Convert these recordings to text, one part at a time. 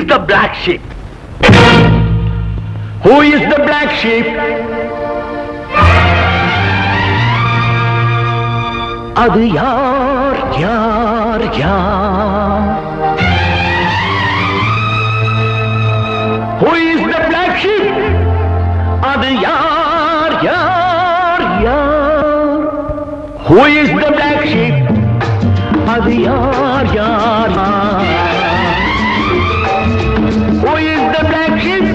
the black sheep? Who is the black sheep? அது யார் யார் யார்? Who is the black sheep? அது யார் யார் யார்? Who is the black sheep? அது யார் யார் யார்? Who is the black sheep?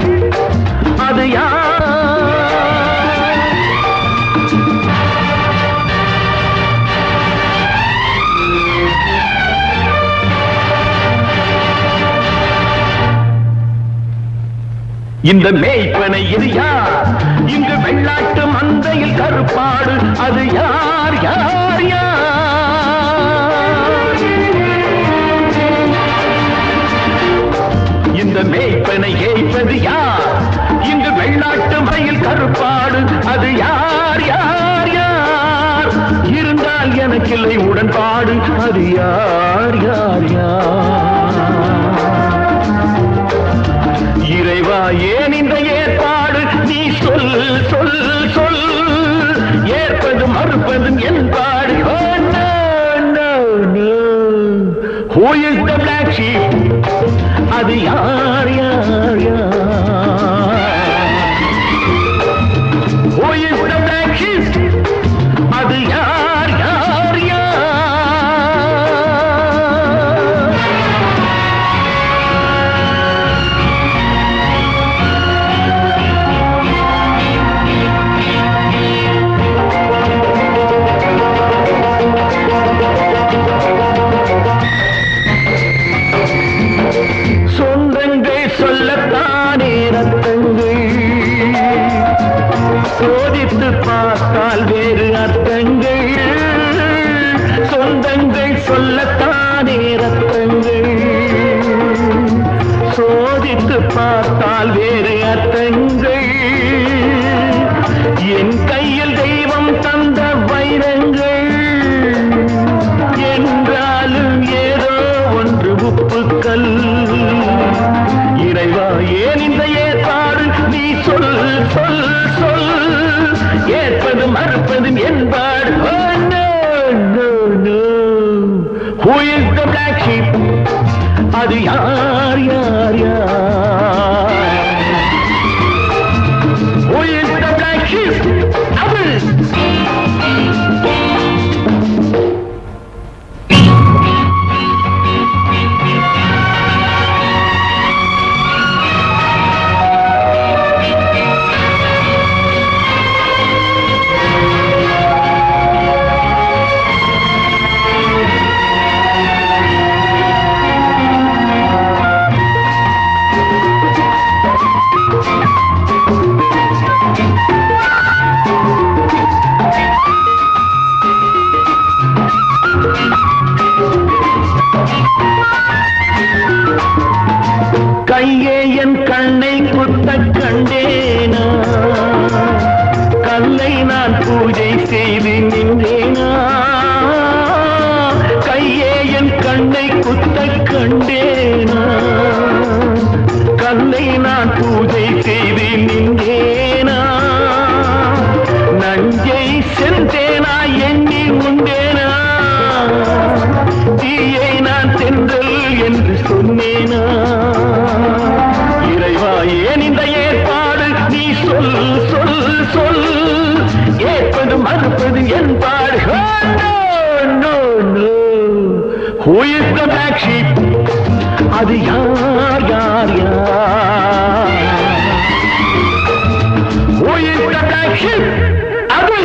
அது யார்? இந்த மேய்ப்பனை இது யார்? இங்கு வெள்ளாட்டு மந்தையில் கருப்பாடு அது யார் யார் யார்? இந்த மேய்ப்பனை ஏய்ப்பது யார்? இங்கு வெள்ளாட்டு மயில் கருப்பாடு அது யார் யார் யார்? இருந்தால் எனக்கில்லை உடன்பாடு அது யார் யார் யார்? இறைவா ஏன் இந்த ஏற்பாடு? நீ சொல் சொல் சொல். ஏற்பதும் மறுப்பதும் என்பாடு. Oh, no, no, no. Who is the black sheep? அது யார் யார் யார்? Who is the black sheep? அது யார் யார் யார்? சொல்லத்தானே ரத்தங்கள் சோதித்து பார்த்தால் வேறு அர்த்தங்கள். சொந்தங்கள் சொல்லத்தானே ரத்தங்கள் சோதித்து பார்த்தால் வேறு அர்த்தங்கள். என் கையில் தெய்வம் தந்த வைரங்கள் என்றாலும் ஏதோ ஒன்று உப்புக்கள். இறைவா ஏன் இந்த ஏற்பாடு? நீ சொல் சொல் சொல். ஏற்பதும் மறுப்பதும் என்பாடு. Oh, no, no, no. Who is the black sheep? அது யார் யார் யார்? Who is the black sheep? அவள். கையே என் கண்ணை குத்த கண்டேனா? கல்லை நான் பூஜை செய்து நின்றேனா? கையே என் கண்ணை குத்த கண்டேனா? கல்லை நான் பூஜை செய்து நின்றேனா? நஞ்சை சென்றேனா எண்ணி உண்டேனா? தீயை நான் சென்றல் என்று சொன்னேனா? இறைவா ஏன் இந்த ஏற்பாடு? நீ சொல் சொல் சொல். ஏற்பது மறுப்பது என்பாடு. Oh, no, no, no. Who is the black sheep? அது யார் யார் யார்? Who is the black sheep? அது